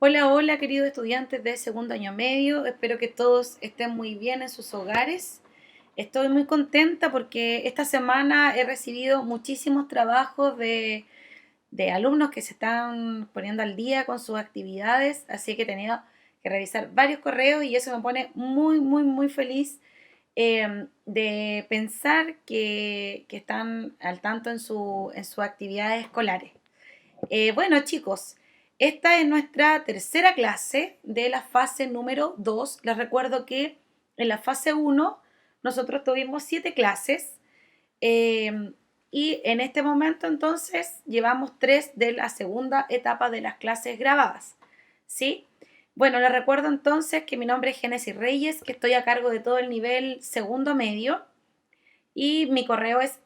Hola, hola, queridos estudiantes de segundo año medio. Espero que todos estén muy bien en sus hogares. Estoy muy contenta porque esta semana he recibido muchísimos trabajos de alumnos que se están poniendo al día con sus actividades, así que he tenido que revisar varios correos y eso me pone muy, muy, muy feliz de pensar que están al tanto en sus actividades escolares. Bueno, chicos, esta es nuestra tercera clase de la fase número 2. Les recuerdo que en la fase uno nosotros tuvimos 7 clases eh, y en este momento entonces llevamos 3 de la segunda etapa de las clases grabadas. ¿Sí? Bueno, les recuerdo entonces que mi nombre es Génesis Reyes, que estoy a cargo de todo el nivel segundo medio y mi correo es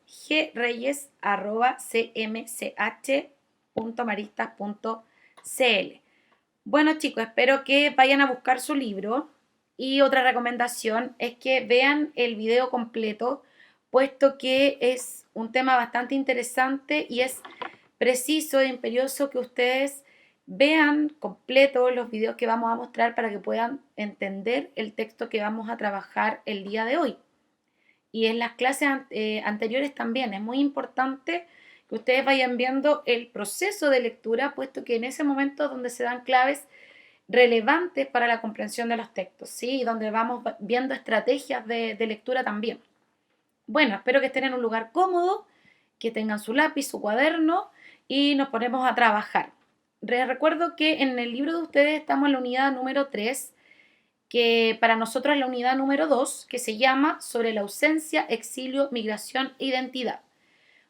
greyes@cmch.maristas.cl. Bueno, chicos, espero que vayan a buscar su libro y otra recomendación es que vean el video completo, puesto que es un tema bastante interesante y es preciso e imperioso que ustedes vean completo los videos que vamos a mostrar para que puedan entender el texto que vamos a trabajar el día de hoy. Y en las clases anteriores también es muy importante que ustedes vayan viendo el proceso de lectura, puesto que en ese momento es donde se dan claves relevantes para la comprensión de los textos, ¿sí? Y donde vamos viendo estrategias de lectura también. Bueno, espero que estén en un lugar cómodo, que tengan su lápiz, su cuaderno y nos ponemos a trabajar. Les recuerdo que en el libro de ustedes estamos en la unidad número 3, que para nosotros es la unidad número 2, que se llama Sobre la ausencia, exilio, migración e identidad.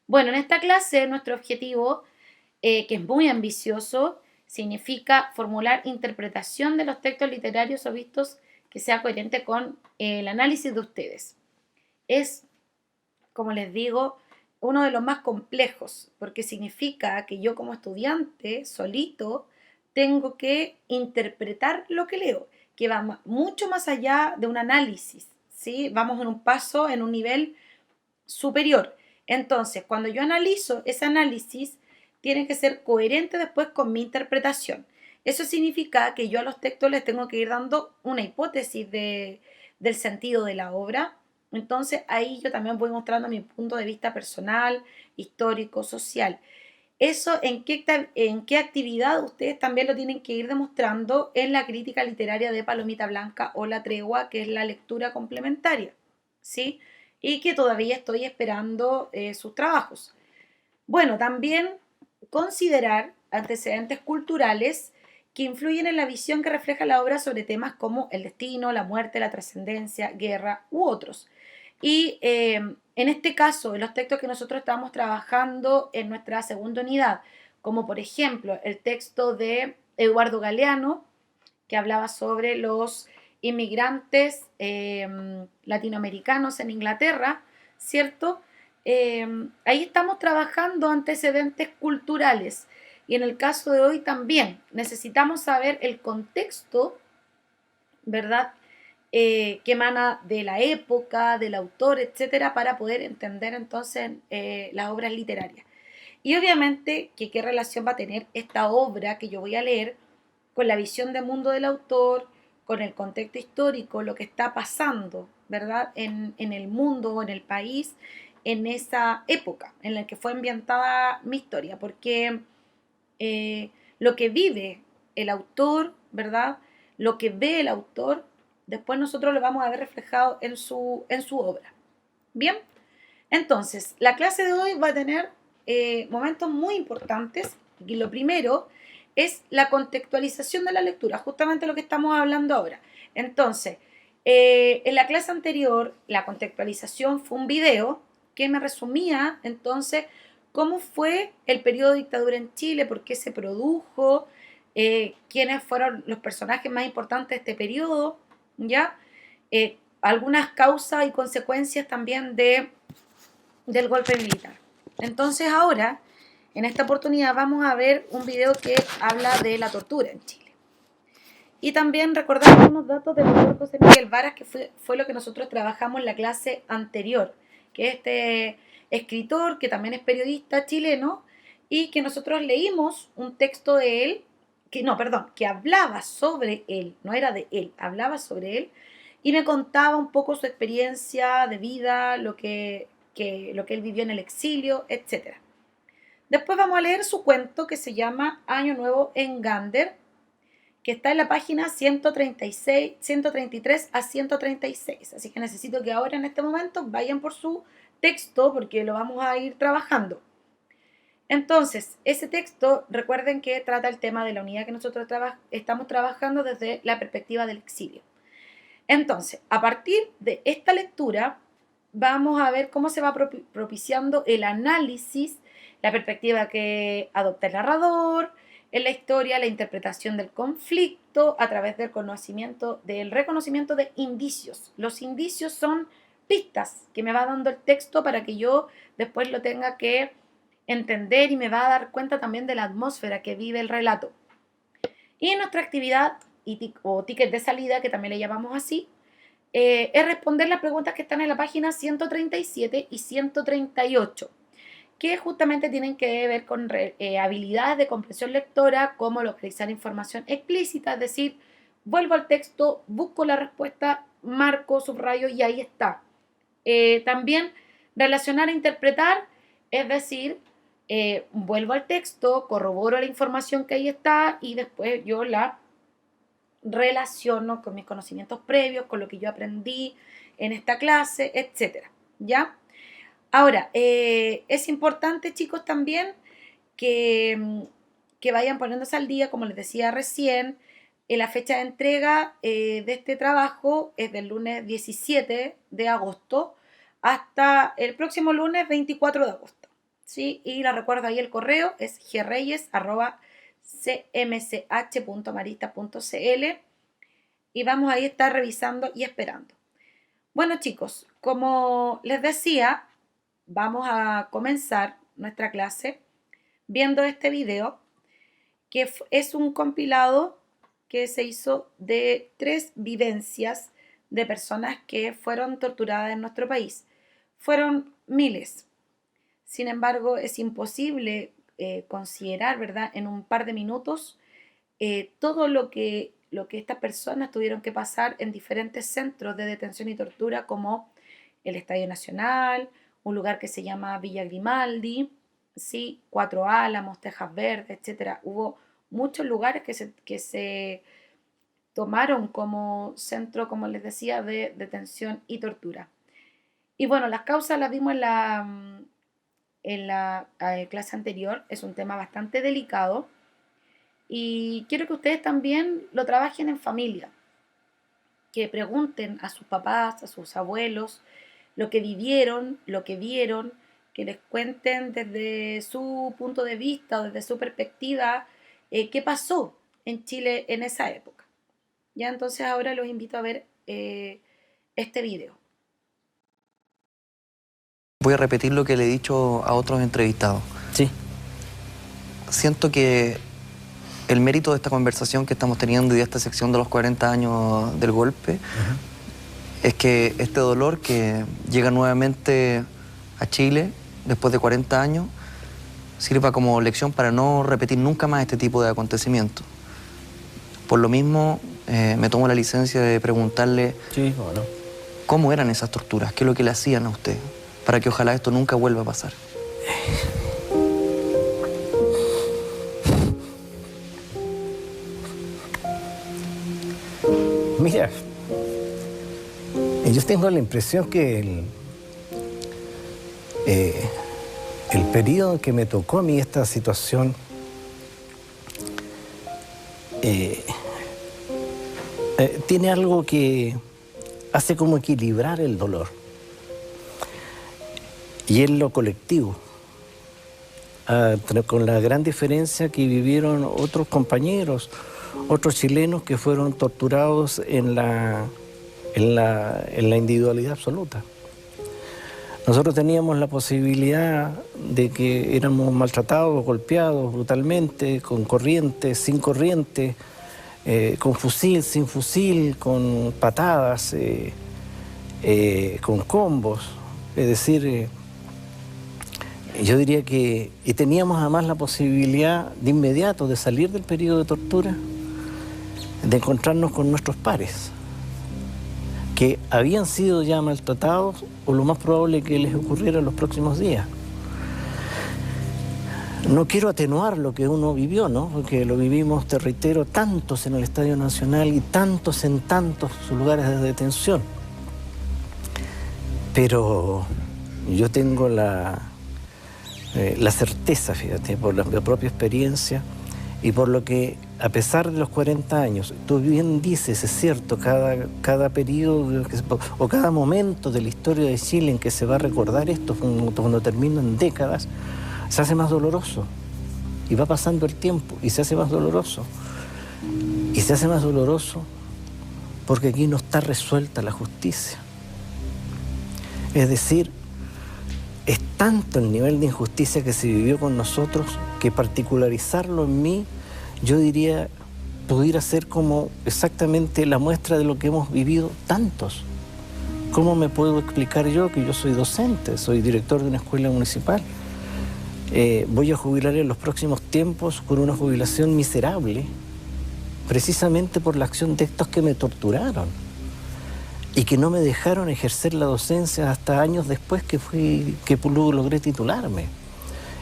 Bueno, en esta clase nuestro objetivo, que es muy ambicioso, significa formular interpretación de los textos literarios o vistos que sea coherente con el análisis de ustedes. Es, como les digo, uno de los más complejos, porque significa que yo como estudiante, solito, tengo que interpretar lo que leo, que va mucho más allá de un análisis, ¿sí? Vamos en un paso, en un nivel superior. Entonces, cuando yo analizo ese análisis, tiene que ser coherente después con mi interpretación. Eso significa que yo a los textos les tengo que ir dando una hipótesis del sentido de la obra. Entonces, ahí yo también voy mostrando mi punto de vista personal, histórico, social. Eso en qué actividad ustedes también lo tienen que ir demostrando en la crítica literaria de Palomita Blanca o La Tregua, que es la lectura complementaria, ¿sí? Y que todavía estoy esperando sus trabajos. Bueno, también considerar antecedentes culturales que influyen en la visión que refleja la obra sobre temas como el destino, la muerte, la trascendencia, guerra u otros. Y en este caso, en los textos que nosotros estamos trabajando en nuestra segunda unidad, como por ejemplo el texto de Eduardo Galeano, que hablaba sobre los inmigrantes latinoamericanos en Inglaterra, ¿cierto? Ahí estamos trabajando antecedentes culturales y en el caso de hoy también necesitamos saber el contexto, ¿verdad? Que emana de la época, del autor, etcétera, para poder entender entonces las obras literarias. Y obviamente que qué relación va a tener esta obra que yo voy a leer con la visión de mundo del autor, con el contexto histórico, lo que está pasando, ¿verdad? En el mundo o en el país en esa época en la que fue ambientada mi historia, porque lo que vive el autor, ¿verdad? Lo que ve el autor, después nosotros lo vamos a ver reflejado en su obra. Bien, entonces, la clase de hoy va a tener momentos muy importantes y lo primero es la contextualización de la lectura, justamente lo que estamos hablando ahora. Entonces, en la clase anterior, la contextualización fue un video que me resumía entonces cómo fue el periodo de dictadura en Chile, por qué se produjo, quiénes fueron los personajes más importantes de este periodo, ¿ya? Algunas causas y consecuencias también del golpe militar. Entonces ahora, en esta oportunidad, vamos a ver un video que habla de la tortura en Chile. Y también recordar algunos datos del doctor José Miguel Varas, que fue lo que nosotros trabajamos en la clase anterior, que es este escritor, que también es periodista chileno, y que nosotros leímos un texto de él no, perdón, que hablaba sobre él, no era de él, hablaba sobre él y me contaba un poco su experiencia de vida, lo que él vivió en el exilio, etcétera. Después vamos a leer su cuento que se llama Año Nuevo en Gander, que está en la página 136, 133 a 136. Así que necesito que ahora en este momento vayan por su texto porque lo vamos a ir trabajando. Entonces, ese texto, recuerden que trata el tema de la unidad que nosotros estamos trabajando desde la perspectiva del exilio. Entonces, a partir de esta lectura, vamos a ver cómo se va propiciando el análisis, la perspectiva que adopta el narrador, en la historia, la interpretación del conflicto a través del reconocimiento de indicios. Los indicios son pistas que me va dando el texto para que yo después lo tenga que entender y me va a dar cuenta también de la atmósfera que vive el relato. Y nuestra actividad o ticket de salida, que también le llamamos así, es responder las preguntas que están en la página 137 y 138, que justamente tienen que ver con habilidades de comprensión lectora, como localizar información explícita, es decir, vuelvo al texto, busco la respuesta, marco, subrayo y ahí está. También relacionar e interpretar, es decir, vuelvo al texto, corroboro la información que ahí está y después yo la relaciono con mis conocimientos previos, con lo que yo aprendí en esta clase, etcétera, ¿ya? Ahora, es importante, chicos, también que vayan poniéndose al día, como les decía recién, la fecha de entrega de este trabajo es del lunes 17 de agosto hasta el próximo lunes 24 de agosto, ¿sí? Y la recuerdo ahí el correo, es greyes@cmch.marista.cl y vamos a estar revisando y esperando. Bueno, chicos, como les decía, vamos a comenzar nuestra clase viendo este video, que es un compilado que se hizo de 3 vivencias de personas que fueron torturadas en nuestro país. Fueron miles. Sin embargo, es imposible considerar, ¿verdad?, en un par de minutos todo lo que estas personas tuvieron que pasar en diferentes centros de detención y tortura, como el Estadio Nacional, un lugar que se llama Villa Grimaldi, ¿sí? Cuatro Álamos, Tejas Verdes, etc. Hubo muchos lugares que se tomaron como centro, como les decía, de detención y tortura. Y bueno, las causas las vimos en la clase anterior. Es un tema bastante delicado y quiero que ustedes también lo trabajen en familia, que pregunten a sus papás, a sus abuelos, lo que vivieron, lo que vieron, que les cuenten desde su punto de vista o desde su perspectiva qué pasó en Chile en esa época. Ya, entonces ahora los invito a ver este video. Voy a repetir lo que le he dicho a otros entrevistados. Sí. Siento que el mérito de esta conversación que estamos teniendo y de esta sección de los 40 años del golpe es que este dolor que llega nuevamente a Chile después de 40 años sirva como lección para no repetir nunca más este tipo de acontecimientos. Por lo mismo, me tomo la licencia de preguntarle cómo eran esas torturas, qué es lo que le hacían a usted, para que ojalá esto nunca vuelva a pasar. Mira, yo tengo la impresión que el periodo que me tocó a mí esta situación tiene algo que hace como equilibrar el dolor. Y es lo colectivo, con la gran diferencia que vivieron otros compañeros, otros chilenos que fueron torturados en la individualidad absoluta. Nosotros teníamos la posibilidad de que éramos maltratados, golpeados brutalmente, con corriente, sin corriente, con fusil, sin fusil, con patadas, con combos. Es decir, yo diría que teníamos además la posibilidad de inmediato de salir del periodo de tortura, de encontrarnos con nuestros pares, que habían sido ya maltratados o lo más probable que les ocurriera en los próximos días. No quiero atenuar lo que uno vivió, ¿no? Porque lo vivimos, te reitero, tantos en el Estadio Nacional y tantos en tantos lugares de detención. Pero yo tengo la certeza, fíjate, por la propia experiencia y por lo que, a pesar de los 40 años, tú bien dices, es cierto, cada periodo o cada momento de la historia de Chile en que se va a recordar esto, cuando terminan décadas, se hace más doloroso. Y va pasando el tiempo y se hace más doloroso. Y se hace más doloroso porque aquí no está resuelta la justicia. Es decir, es tanto el nivel de injusticia que se vivió con nosotros que particularizarlo en mí, yo diría, pudiera ser como exactamente la muestra de lo que hemos vivido tantos. ¿Cómo me puedo explicar yo que yo soy docente, soy director de una escuela municipal? Voy a jubilar en los próximos tiempos con una jubilación miserable, precisamente por la acción de estos que me torturaron y que no me dejaron ejercer la docencia hasta años después que logré titularme.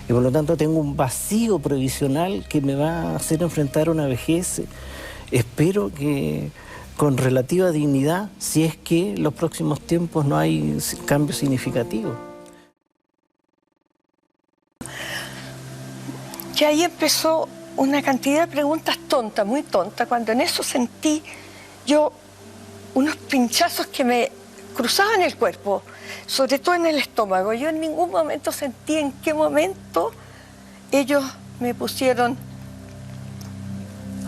Y por lo tanto tengo un vacío previsional que me va a hacer enfrentar una vejez, espero que con relativa dignidad, si es que en los próximos tiempos no hay cambios significativos. Y ahí empezó una cantidad de preguntas tontas, muy tontas, cuando en eso sentí yo unos pinchazos que me cruzaban el cuerpo, sobre todo en el estómago. Yo en ningún momento sentí en qué momento ellos me pusieron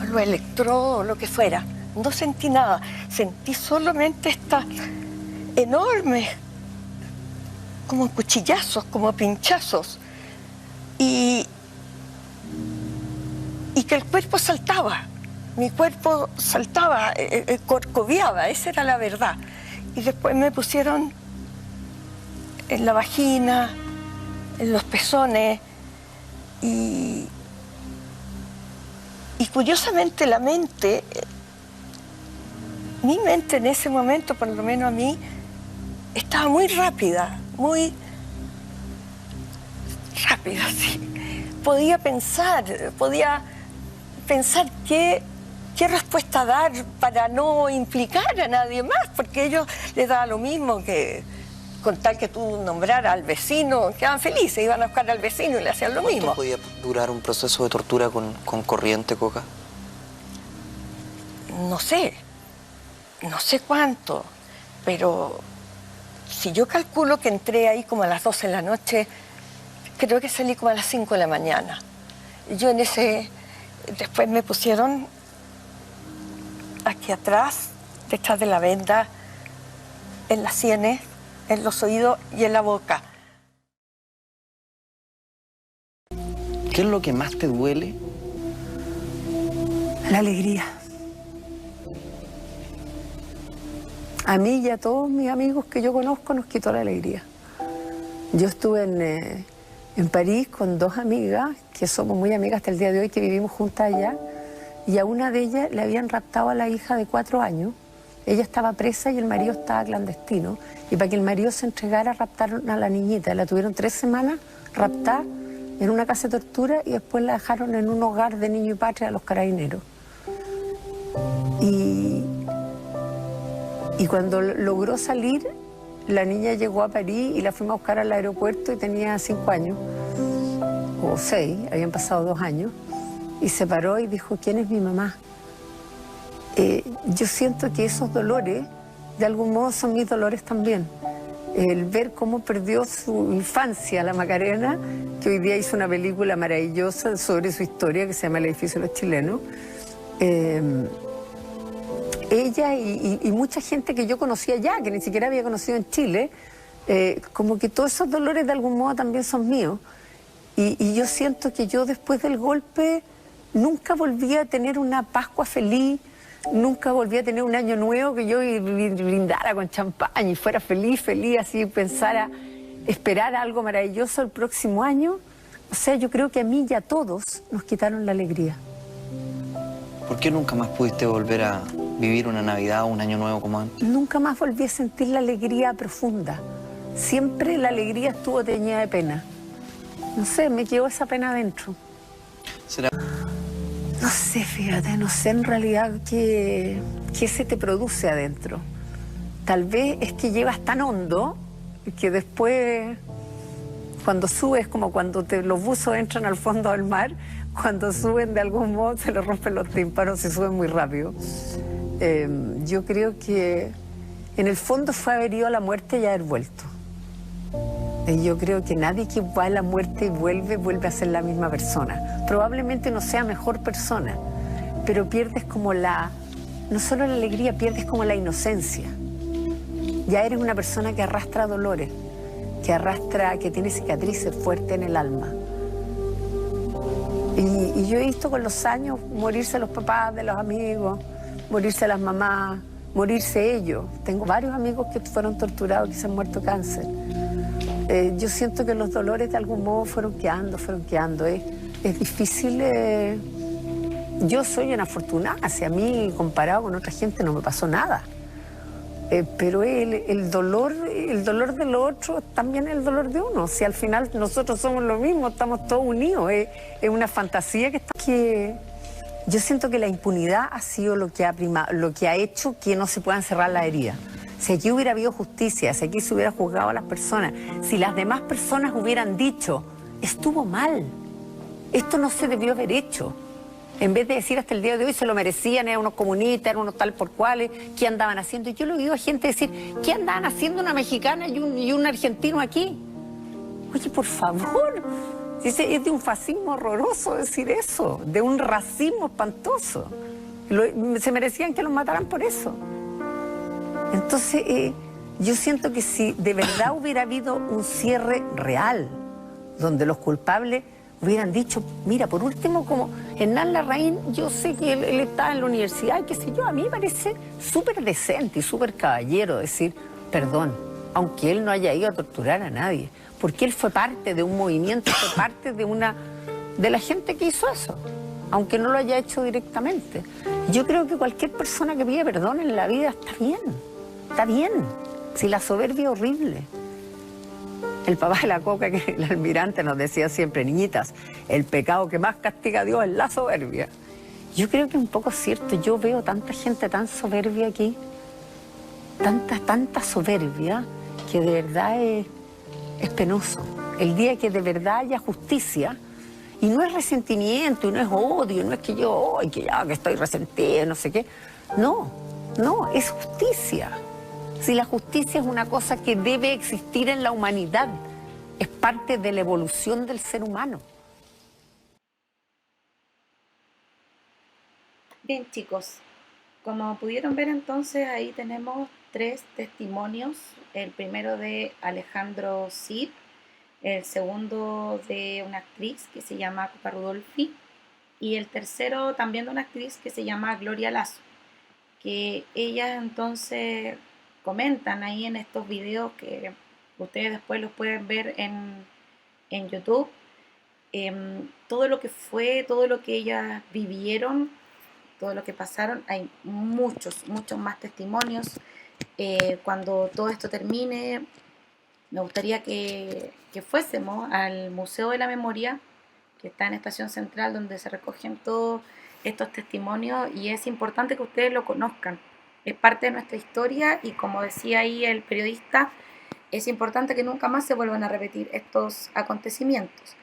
los electrodos o lo que fuera. No sentí nada, sentí solamente estas enormes, como cuchillazos, como pinchazos. Y que el cuerpo saltaba, mi cuerpo saltaba, corcoveaba, esa era la verdad. Y después me pusieron en la vagina, en los pezones, y curiosamente la mente, mi mente en ese momento, por lo menos a mí, estaba muy rápida, sí. Podía pensar qué respuesta dar para no implicar a nadie más, porque a ellos les daba lo mismo que con tal que tú nombraras al vecino, quedaban felices, iban a buscar al vecino y le hacían lo mismo. ¿Cuánto podía durar un proceso de tortura con corriente, Coca? No sé cuánto, pero si yo calculo que entré ahí como a las 12 de la noche, creo que salí como a las 5 de la mañana. Yo después me pusieron aquí atrás, detrás de la venda, en las sienes, en los oídos y en la boca. ¿Qué es lo que más te duele? La alegría. A mí y a todos mis amigos que yo conozco nos quitó la alegría. Yo estuve en París con dos amigas, que somos muy amigas hasta el día de hoy, que vivimos juntas allá, y a una de ellas le habían raptado a la hija de 4 años. Ella estaba presa y el marido estaba clandestino, y para que el marido se entregara raptaron a la niñita. La tuvieron 3 semanas raptada en una casa de tortura y después la dejaron en un hogar de niño y patria a los carabineros. Y cuando logró salir, la niña llegó a París y la fuimos a buscar al aeropuerto y tenía 5 años, o 6, habían pasado 2 años, y se paró y dijo, ¿quién es mi mamá? Yo siento que esos dolores, de algún modo, son mis dolores también. El ver cómo perdió su infancia la Macarena, que hoy día hizo una película maravillosa sobre su historia que se llama El edificio de los chilenos. Ella y mucha gente que yo conocía allá, que ni siquiera había conocido en Chile, como que todos esos dolores de algún modo también son míos. Y yo siento que yo después del golpe nunca volví a tener una Pascua feliz, nunca volví a tener un año nuevo que yo brindara con champaña y fuera feliz, así pensara esperar algo maravilloso el próximo año. O sea, yo creo que a mí y a todos nos quitaron la alegría. ¿Por qué nunca más pudiste volver a vivir una Navidad o un Año Nuevo como antes? Nunca más volví a sentir la alegría profunda. Siempre la alegría estuvo teñida de pena. No sé, me quedó esa pena adentro. ¿Será? No sé, fíjate, no sé en realidad qué se te produce adentro. Tal vez es que llevas tan hondo que después, cuando subes, como cuando los buzos entran al fondo del mar, cuando suben de algún modo se les rompen los tímpanos y suben muy rápido. Yo creo que en el fondo fue haber ido a la muerte y haber vuelto. Yo creo que nadie que va a la muerte y vuelve a ser la misma persona. Probablemente no sea mejor persona, pero pierdes como no solo la alegría, pierdes como la inocencia. Ya eres una persona que arrastra dolores, que tiene cicatrices fuertes en el alma. Y yo he visto con los años morirse los papás de los amigos, morirse las mamás, morirse ellos. Tengo varios amigos que fueron torturados, que se han muerto de cáncer. Yo siento que los dolores de algún modo fueron quedando. Es difícil. Yo soy una afortunada, hacia mí comparado con otra gente no me pasó nada. Pero el dolor del otro también es el dolor de uno. Si al final nosotros somos lo mismo, estamos todos unidos. Es una fantasía que yo siento que la impunidad ha sido lo que ha hecho que no se puedan cerrar las heridas. Si aquí hubiera habido justicia, si aquí se hubiera juzgado a las personas, si las demás personas hubieran dicho, estuvo mal, esto no se debió haber hecho. En vez de decir hasta el día de hoy se lo merecían, eran unos comunistas, eran unos tal por cuales, ¿qué andaban haciendo? Y yo lo he oído a gente decir, ¿qué andaban haciendo una mexicana y un argentino aquí? Oye, por favor, es de un fascismo horroroso decir eso, de un racismo espantoso. Se merecían que los mataran por eso. Entonces, yo siento que si de verdad hubiera habido un cierre real, donde los culpables hubieran dicho, mira, por último, como Hernán Larraín, yo sé que él está en la universidad y qué sé yo, a mí me parece súper decente y súper caballero decir, perdón, aunque él no haya ido a torturar a nadie, porque él fue parte de un movimiento, fue parte de la gente que hizo eso, aunque no lo haya hecho directamente. Yo creo que cualquier persona que pide perdón en la vida está bien, si la soberbia es horrible. El papá de la Coca, que el almirante nos decía siempre, niñitas, el pecado que más castiga a Dios es la soberbia. Yo creo que es un poco cierto, yo veo tanta gente tan soberbia aquí, tanta soberbia, que de verdad es penoso. El día que de verdad haya justicia, y no es resentimiento, y no es odio, no es que yo, que estoy resentido, no sé qué. No, es justicia. Si la justicia es una cosa que debe existir en la humanidad, es parte de la evolución del ser humano. Bien, chicos, como pudieron ver entonces, ahí tenemos 3 testimonios. El primero de Alejandro Cid, el segundo de una actriz que se llama Coca Rudolphy y el tercero también de una actriz que se llama Gloria Lazo, que ellas entonces comentan ahí en estos videos que ustedes después los pueden ver en YouTube, todo lo que fue, todo lo que ellas vivieron, todo lo que pasaron. Hay muchos más testimonios. Cuando todo esto termine, me gustaría que fuésemos al Museo de la Memoria, que está en Estación Central, donde se recogen todos estos testimonios, y es importante que ustedes lo conozcan. Es parte de nuestra historia y, como decía ahí el periodista, es importante que nunca más se vuelvan a repetir estos acontecimientos.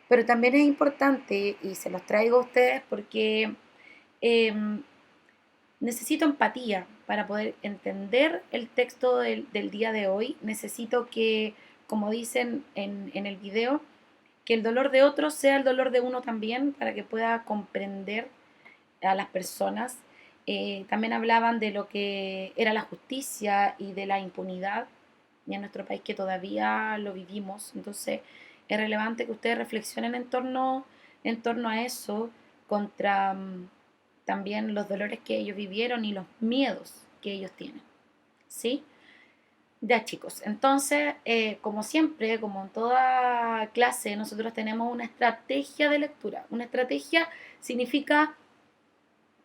Pero también es importante, y se los traigo a ustedes porque necesito empatía para poder entender el texto del día de hoy. Necesito que, como dicen en el video, que el dolor de otros sea el dolor de uno también, para que pueda comprender a las personas. También hablaban de lo que era la justicia y de la impunidad, y en nuestro país que todavía lo vivimos. Entonces es relevante que ustedes reflexionen en torno a eso, contra también los dolores que ellos vivieron y los miedos que ellos tienen, ¿sí? Ya chicos, entonces, como siempre, como en toda clase, nosotros tenemos una estrategia de lectura. Una estrategia significa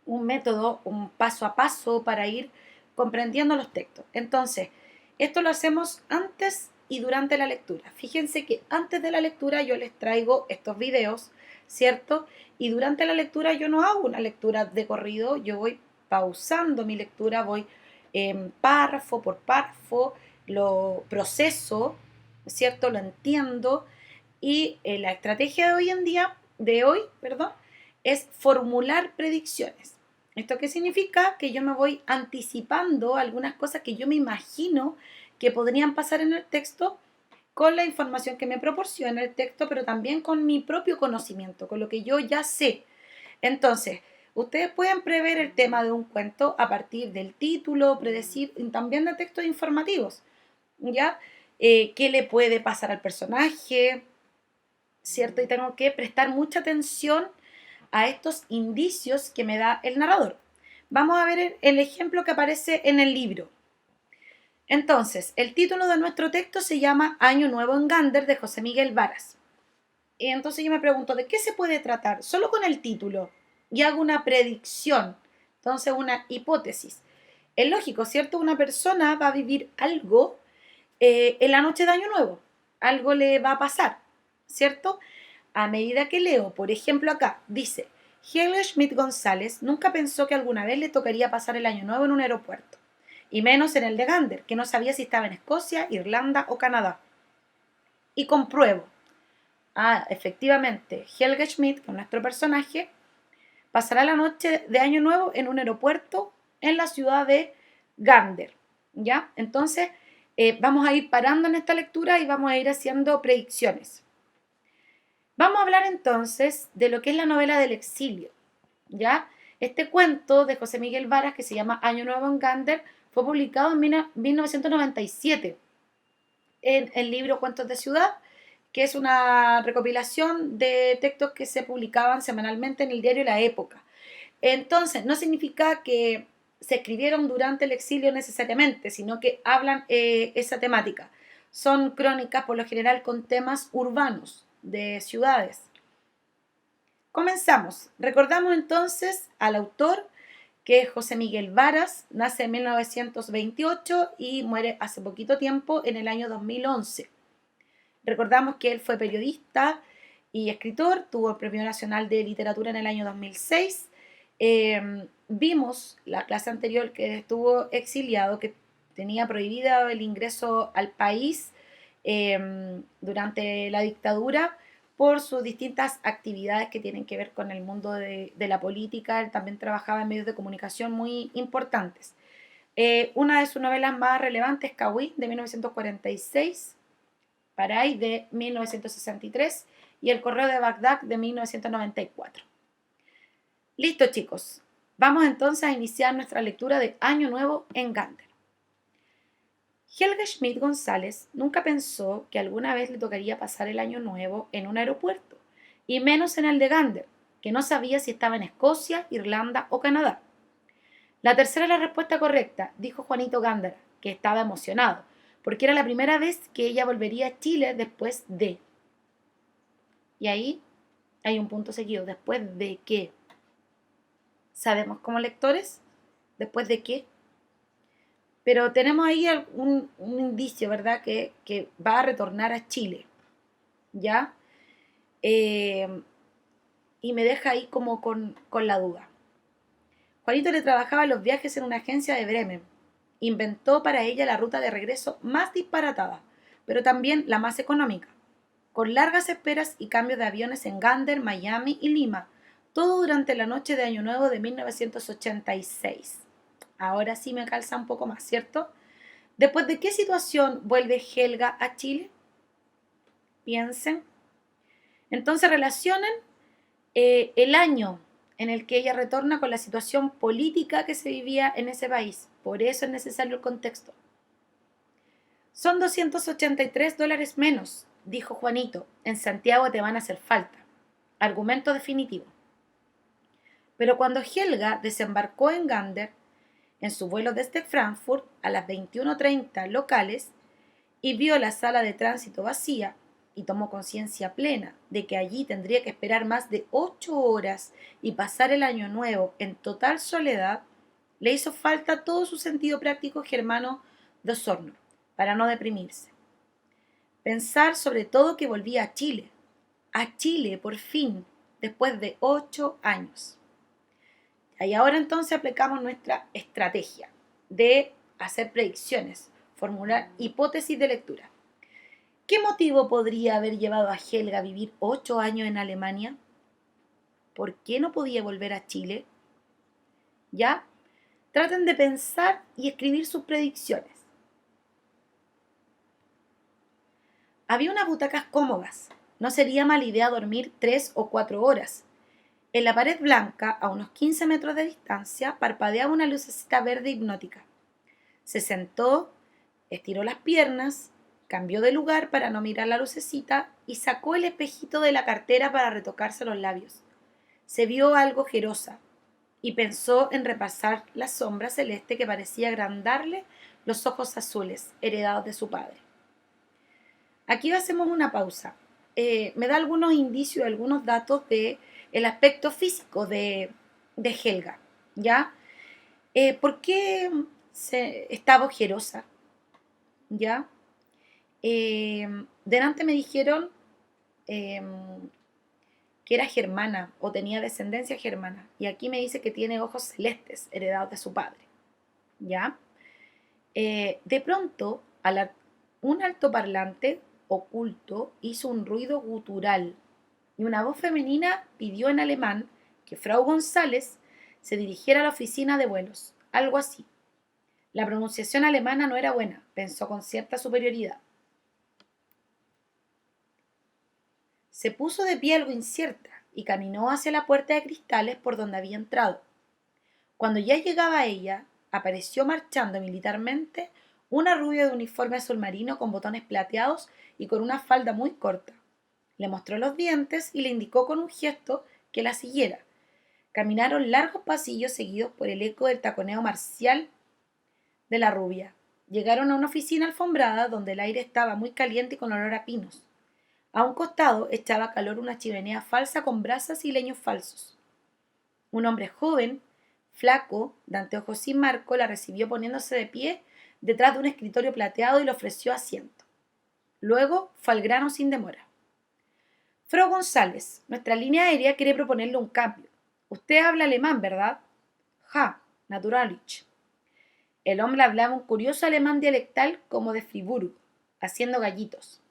un método, un paso a paso para ir comprendiendo los textos. Entonces, esto lo hacemos antes y durante la lectura. Fíjense que antes de la lectura yo les traigo estos videos, ¿cierto? Y durante la lectura yo no hago una lectura de corrido, yo voy pausando mi lectura, voy párrafo por párrafo, lo proceso, ¿cierto? Lo entiendo y la estrategia de hoy en día, de hoy, perdón, es formular predicciones. ¿Esto qué significa? Que yo me voy anticipando algunas cosas que yo me imagino que podrían pasar en el texto con la información que me proporciona el texto, pero también con mi propio conocimiento, con lo que yo ya sé. Entonces, ustedes pueden prever el tema de un cuento a partir del título, predecir también de textos informativos, ¿ya? ¿Qué le puede pasar al personaje? ¿Cierto? Y tengo que prestar mucha atención a estos indicios que me da el narrador. Vamos a ver el ejemplo que aparece en el libro. Entonces, el título de nuestro texto se llama Año Nuevo en Gander de José Miguel Varas. Y entonces yo me pregunto, ¿de qué se puede tratar? Solo con el título. Y hago una predicción, entonces una hipótesis. Es lógico, ¿cierto? Una persona va a vivir algo en la noche de Año Nuevo. Algo le va a pasar, ¿cierto? A medida que leo, por ejemplo acá, dice, Helga Schmidt González nunca pensó que alguna vez le tocaría pasar el Año Nuevo en un aeropuerto, y menos en el de Gander, que no sabía si estaba en Escocia, Irlanda o Canadá. Y compruebo, efectivamente, Helga Schmidt, con nuestro personaje, pasará la noche de Año Nuevo en un aeropuerto en la ciudad de Gander, ¿ya? Entonces, vamos a ir parando en esta lectura y vamos a ir haciendo predicciones. Vamos a hablar entonces de lo que es la novela del exilio, ¿ya? Este cuento de José Miguel Varas, que se llama Año Nuevo en Gander, fue publicado en 1997 en el libro Cuentos de Ciudad, que es una recopilación de textos que se publicaban semanalmente en el diario La Época. Entonces, no significa que se escribieron durante el exilio necesariamente, sino que hablan esa temática. Son crónicas por lo general con temas urbanos, de ciudades. Comenzamos. Recordamos entonces al autor, que es José Miguel Varas, nace en 1928 y muere hace poquito tiempo, en el año 2011. Recordamos que él fue periodista y escritor, tuvo el Premio Nacional de Literatura en el año 2006. Vimos la clase anterior que estuvo exiliado, que tenía prohibido el ingreso al país durante la dictadura por sus distintas actividades que tienen que ver con el mundo de la política. Él también trabajaba en medios de comunicación muy importantes. Una de sus novelas más relevantes es Cahuí, de 1946, Paray, de 1963, y El Correo de Bagdad, de 1994. Listo, chicos. Vamos entonces a iniciar nuestra lectura de Año Nuevo en Gander. Helga Schmidt González nunca pensó que alguna vez le tocaría pasar el Año Nuevo en un aeropuerto, y menos en el de Gander, que no sabía si estaba en Escocia, Irlanda o Canadá. La tercera es la respuesta correcta, dijo Juanito Gándara, que estaba emocionado, porque era la primera vez que ella volvería a Chile después de. Y ahí hay un punto seguido, después de qué. ¿Sabemos como lectores? ¿Después de qué? Pero tenemos ahí un indicio, ¿verdad? Que va a retornar a Chile, ¿ya? Y me deja ahí como con la duda. Juanito le trabajaba en los viajes en una agencia de Bremen. Inventó para ella la ruta de regreso más disparatada, pero también la más económica, con largas esperas y cambios de aviones en Gander, Miami y Lima, todo durante la noche de Año Nuevo de 1986. Ahora sí me calza un poco más, ¿cierto? ¿Después de qué situación vuelve Helga a Chile? Piensen. Entonces relacionen el año en el que ella retorna con la situación política que se vivía en ese país. Por eso es necesario el contexto. Son $283 menos, dijo Juanito. En Santiago te van a hacer falta. Argumento definitivo. Pero cuando Helga desembarcó en Gander, en su vuelo desde Frankfurt a las 21:30 locales y vio la sala de tránsito vacía y tomó conciencia plena de que allí tendría que esperar más de 8 horas y pasar el año nuevo en total soledad, le hizo falta todo su sentido práctico germano de Osorno para no deprimirse. Pensar sobre todo que volvía a Chile por fin, después de 8 años. Y ahora entonces aplicamos nuestra estrategia de hacer predicciones, formular hipótesis de lectura. ¿Qué motivo podría haber llevado a Helga a vivir 8 años en Alemania? ¿Por qué no podía volver a Chile? ¿Ya? Traten de pensar y escribir sus predicciones. Había unas butacas cómodas. No sería mala idea dormir 3 o 4 horas. En la pared blanca, a unos 15 metros de distancia, parpadeaba una lucecita verde hipnótica. Se sentó, estiró las piernas, cambió de lugar para no mirar la lucecita y sacó el espejito de la cartera para retocarse los labios. Se vio algo ojerosa y pensó en repasar la sombra celeste que parecía agrandarle los ojos azules heredados de su padre. Aquí hacemos una pausa. Me da algunos indicios, algunos datos de el aspecto físico de Helga, ¿ya? ¿Por qué estaba ojerosa? ¿Ya? Delante me dijeron que era germana o tenía descendencia germana, y aquí me dice que tiene ojos celestes heredados de su padre, ¿ya? De pronto, un altoparlante oculto hizo un ruido gutural y una voz femenina pidió en alemán que Frau González se dirigiera a la oficina de vuelos, algo así. La pronunciación alemana no era buena, pensó con cierta superioridad. Se puso de pie algo incierta y caminó hacia la puerta de cristales por donde había entrado. Cuando ya llegaba a ella, apareció marchando militarmente una rubia de uniforme azul marino con botones plateados y con una falda muy corta. Le mostró los dientes y le indicó con un gesto que la siguiera. Caminaron largos pasillos seguidos por el eco del taconeo marcial de la rubia. Llegaron a una oficina alfombrada donde el aire estaba muy caliente y con olor a pinos. A un costado echaba calor una chimenea falsa con brasas y leños falsos. Un hombre joven, flaco, de anteojos sin marco, la recibió poniéndose de pie detrás de un escritorio plateado y le ofreció asiento. Luego fue al grano sin demora. Frau González, nuestra línea aérea quiere proponerle un cambio. Usted habla alemán, ¿verdad? Ja, natürlich. El hombre hablaba un curioso alemán dialectal como de Friburgo, haciendo gallitos.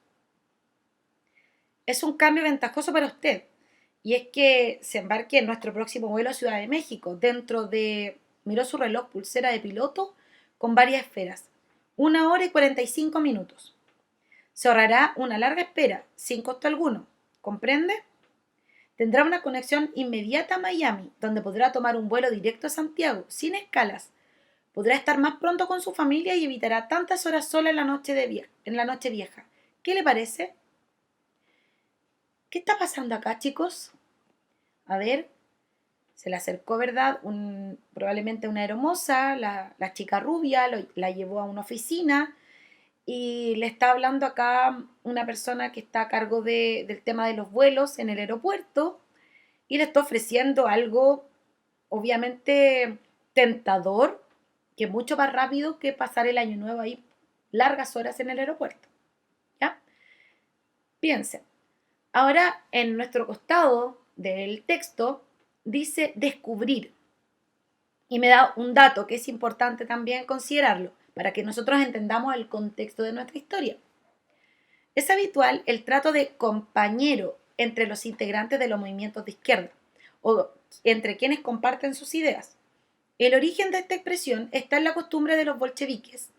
Es un cambio ventajoso para usted, y es que se embarque en nuestro próximo vuelo a Ciudad de México, miró su reloj pulsera de piloto con varias esferas, 1 hora y 45 minutos. Se ahorrará una larga espera, sin costo alguno, ¿comprende? Tendrá una conexión inmediata a Miami, donde podrá tomar un vuelo directo a Santiago, sin escalas. Podrá estar más pronto con su familia y evitará tantas horas sola en la noche vieja. ¿Qué le parece? ¿Qué está pasando acá, chicos? A ver, se le acercó, ¿verdad? Probablemente una hermosa, la chica rubia, la llevó a una oficina y le está hablando acá una persona que está a cargo del tema de los vuelos en el aeropuerto y le está ofreciendo algo obviamente tentador, que es mucho más rápido que pasar el año nuevo ahí largas horas en el aeropuerto. ¿Ya? Piensen. Ahora, en nuestro costado del texto dice descubrir. Y me da un dato que es importante también considerarlo para que nosotros entendamos el contexto de nuestra historia. Es habitual el trato de compañero entre los integrantes de los movimientos de izquierda o entre quienes comparten sus ideas. El origen de esta expresión está en la costumbre de los bolcheviques,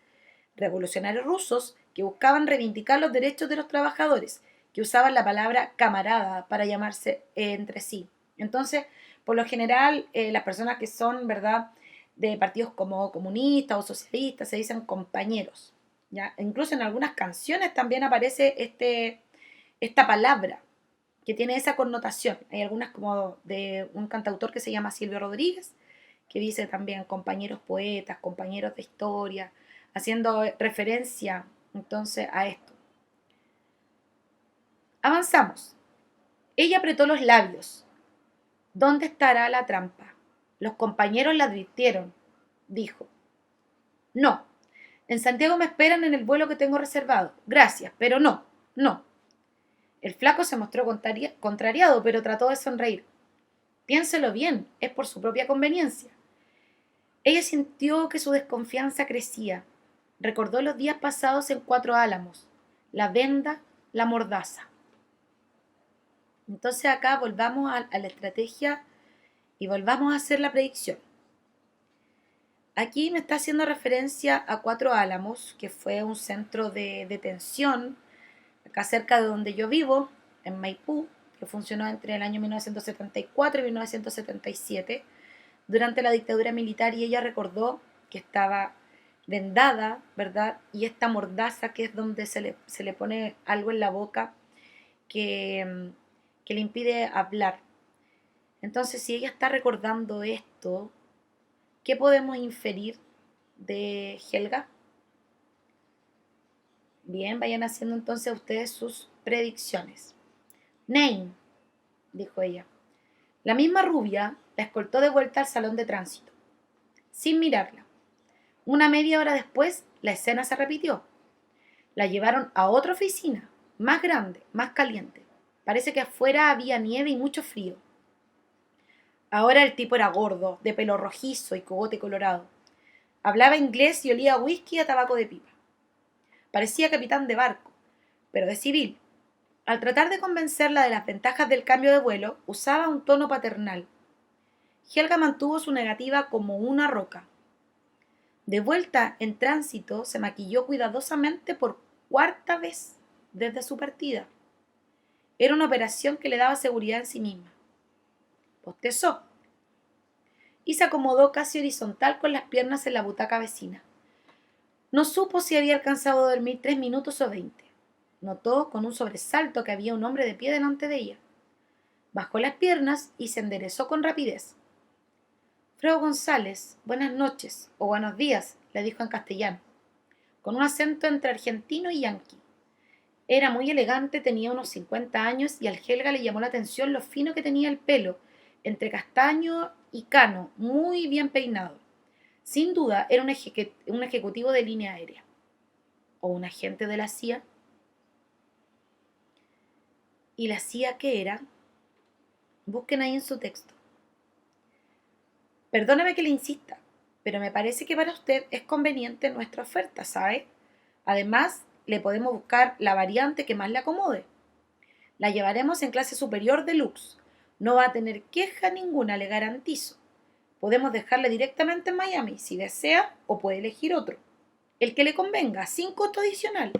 revolucionarios rusos que buscaban reivindicar los derechos de los trabajadores, que usaban la palabra camarada para llamarse entre sí. Entonces, por lo general, las personas que son, ¿verdad?, de partidos como comunistas o socialistas se dicen compañeros, ¿ya? Incluso en algunas canciones también aparece esta palabra que tiene esa connotación. Hay algunas como de un cantautor que se llama Silvio Rodríguez, que dice también compañeros poetas, compañeros de historia, haciendo referencia entonces a esto. Avanzamos. Ella apretó los labios. ¿Dónde estará la trampa? Los compañeros la advirtieron, dijo. No, en Santiago me esperan en el vuelo que tengo reservado. Gracias, pero no, no. El flaco se mostró contrariado, pero trató de sonreír. Piénselo bien, es por su propia conveniencia. Ella sintió que su desconfianza crecía. Recordó los días pasados en Cuatro Álamos, la venda, la mordaza. Entonces acá volvamos a la estrategia y volvamos a hacer la predicción. Aquí me está haciendo referencia a Cuatro Álamos, que fue un centro de detención acá cerca de donde yo vivo, en Maipú, que funcionó entre el año 1974 y 1977, durante la dictadura militar, y ella recordó que estaba vendada, ¿verdad? Y esta mordaza, que es donde se le pone algo en la boca que le impide hablar. Entonces, si ella está recordando esto, ¿qué podemos inferir de Helga? Bien, vayan haciendo entonces ustedes sus predicciones. Nein, dijo ella. La misma rubia la escoltó de vuelta al salón de tránsito, sin mirarla. Una media hora después, la escena se repitió. La llevaron a otra oficina, más grande, más caliente. Parece que afuera había nieve y mucho frío. Ahora el tipo era gordo, de pelo rojizo y cogote colorado. Hablaba inglés y olía a whisky y a tabaco de pipa. Parecía capitán de barco, pero de civil. Al tratar de convencerla de las ventajas del cambio de vuelo, usaba un tono paternal. Helga mantuvo su negativa como una roca. De vuelta en tránsito, se maquilló cuidadosamente por cuarta vez desde su partida. Era una operación que le daba seguridad en sí misma. Bostezó y se acomodó casi horizontal con las piernas en la butaca vecina. No supo si había alcanzado a dormir 3 minutos o 20. Notó con un sobresalto que había un hombre de pie delante de ella. Bajó las piernas y se enderezó con rapidez. Frau González, buenas noches o buenos días, le dijo en castellano, con un acento entre argentino y yanqui. Era muy elegante, tenía unos 50 años y al Helga le llamó la atención lo fino que tenía el pelo, entre castaño y cano, muy bien peinado. Sin duda era un ejecutivo de línea aérea. ¿O un agente de la CIA? ¿Y la CIA qué era? Busquen ahí en su texto. Perdóname que le insista, pero me parece que para usted es conveniente nuestra oferta, ¿sabe? Además, le podemos buscar la variante que más le acomode. La llevaremos en clase superior deluxe. No va a tener queja ninguna, le garantizo. Podemos dejarle directamente en Miami, si desea, o puede elegir otro. El que le convenga, sin costo adicional.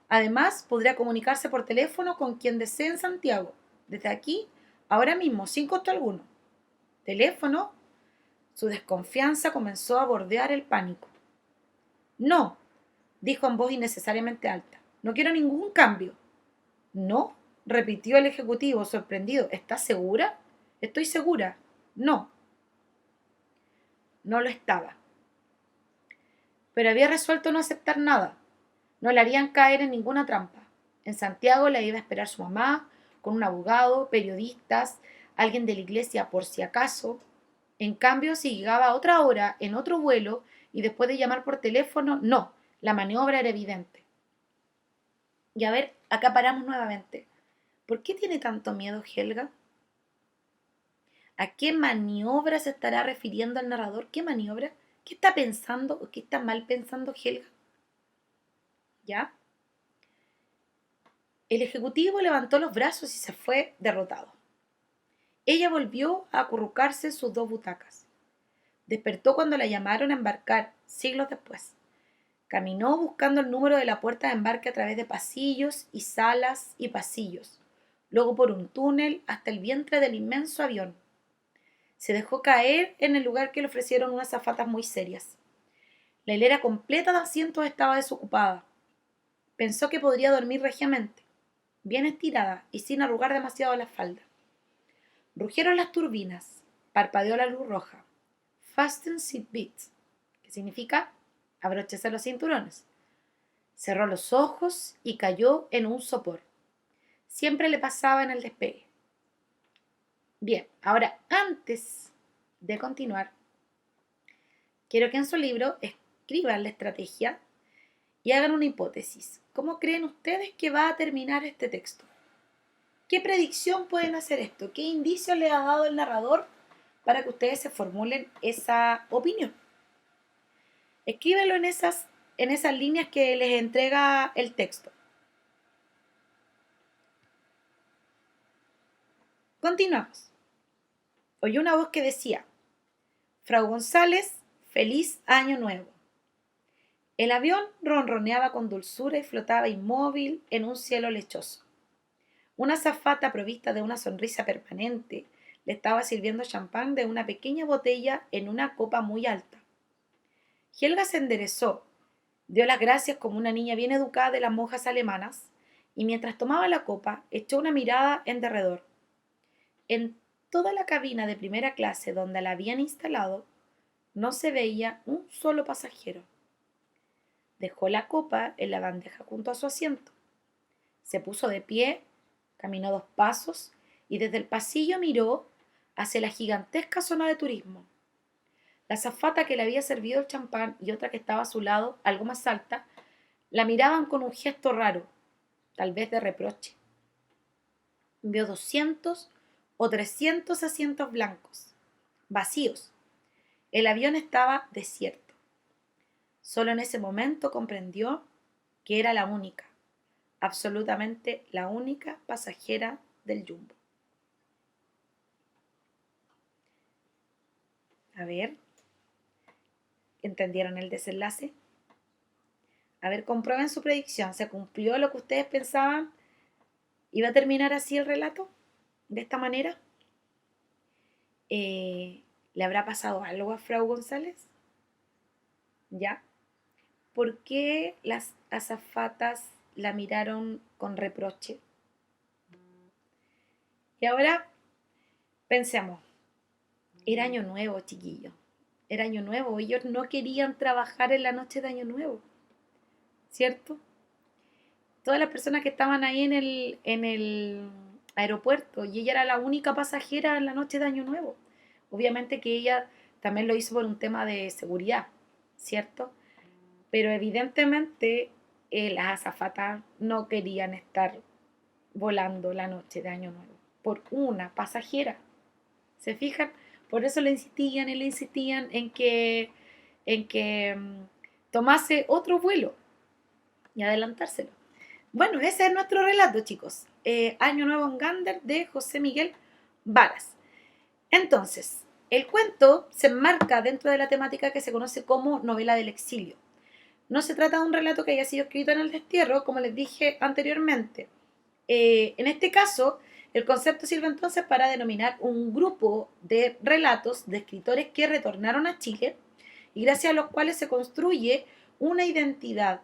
Además, podrá comunicarse por teléfono con quien desee en Santiago. Desde aquí, ahora mismo, sin costo alguno. ¿Teléfono? Su desconfianza comenzó a bordear el pánico. No, dijo en voz innecesariamente alta. No quiero ningún cambio. No, repitió el ejecutivo, sorprendido. ¿Estás segura? Estoy segura. No. No lo estaba. Pero había resuelto no aceptar nada. No le harían caer en ninguna trampa. En Santiago la iba a esperar su mamá, con un abogado, periodistas, alguien de la iglesia por si acaso. En cambio, si llegaba a otra hora, en otro vuelo, y después de llamar por teléfono, no, la maniobra era evidente. Y a ver, acá paramos nuevamente. ¿Por qué tiene tanto miedo Helga? ¿A qué maniobra se estará refiriendo el narrador? ¿Qué maniobra? ¿Qué está pensando o qué está mal pensando Helga? ¿Ya? El ejecutivo levantó los brazos y se fue derrotado. Ella volvió a acurrucarse en sus 2 butacas. Despertó cuando la llamaron a embarcar, siglos después. Caminó buscando el número de la puerta de embarque a través de pasillos y salas y pasillos, luego por un túnel hasta el vientre del inmenso avión. Se dejó caer en el lugar que le ofrecieron unas azafatas muy serias. La hilera completa de asientos estaba desocupada. Pensó que podría dormir regiamente, bien estirada y sin arrugar demasiado la falda. Rugieron las turbinas, parpadeó la luz roja. Fasten seatbelts, que significa abróchese los cinturones. Cerró los ojos y cayó en un sopor. Siempre le pasaba en el despegue. Bien, ahora antes de continuar, quiero que en su libro escriban la estrategia y hagan una hipótesis. ¿Cómo creen ustedes que va a terminar este texto? ¿Qué predicción pueden hacer esto? ¿Qué indicio le ha dado el narrador para que ustedes se formulen esa opinión? Escríbenlo en esas líneas que les entrega el texto. Continuamos. Oyó una voz que decía: Frau González, feliz año nuevo. El avión ronroneaba con dulzura y flotaba inmóvil en un cielo lechoso. Una azafata provista de una sonrisa permanente le estaba sirviendo champán de una pequeña botella en una copa muy alta. Helga se enderezó, dio las gracias como una niña bien educada de las monjas alemanas, y mientras tomaba la copa, echó una mirada en derredor. En toda la cabina de primera clase donde la habían instalado, no se veía un solo pasajero. Dejó la copa en la bandeja junto a su asiento. Se puso de pie, caminó 2 pasos y desde el pasillo miró hacia la gigantesca zona de turismo. La azafata que le había servido el champán y otra que estaba a su lado, algo más alta, la miraban con un gesto raro, tal vez de reproche. Vio 200 o 300 asientos blancos, vacíos. El avión estaba desierto. Solo en ese momento comprendió que era la única, absolutamente la única pasajera del Jumbo. A ver, ¿entendieron el desenlace? A ver, comprueben su predicción. ¿Se cumplió lo que ustedes pensaban? ¿Iba a terminar así el relato? ¿De esta manera? ¿Le habrá pasado algo a Frau González? ¿Ya? ¿Por qué las azafatas la miraron con reproche? Y ahora pensemos. Era año nuevo, chiquillos. Era año nuevo. Ellos no querían trabajar en la noche de año nuevo. ¿Cierto? Todas las personas que estaban ahí en el aeropuerto, y ella era la única pasajera en la noche de año nuevo. Obviamente que ella también lo hizo por un tema de seguridad, ¿cierto? Pero evidentemente las azafatas no querían estar volando la noche de año nuevo por una pasajera. ¿Se fijan? Por eso le insistían en que tomase otro vuelo y adelantárselo. Bueno, ese es nuestro relato, chicos. Año Nuevo en Gander, de José Miguel Varas. Entonces, el cuento se enmarca dentro de la temática que se conoce como novela del exilio. No se trata de un relato que haya sido escrito en el destierro, como les dije anteriormente. En este caso, el concepto sirve entonces para denominar un grupo de relatos de escritores que retornaron a Chile y gracias a los cuales se construye una identidad,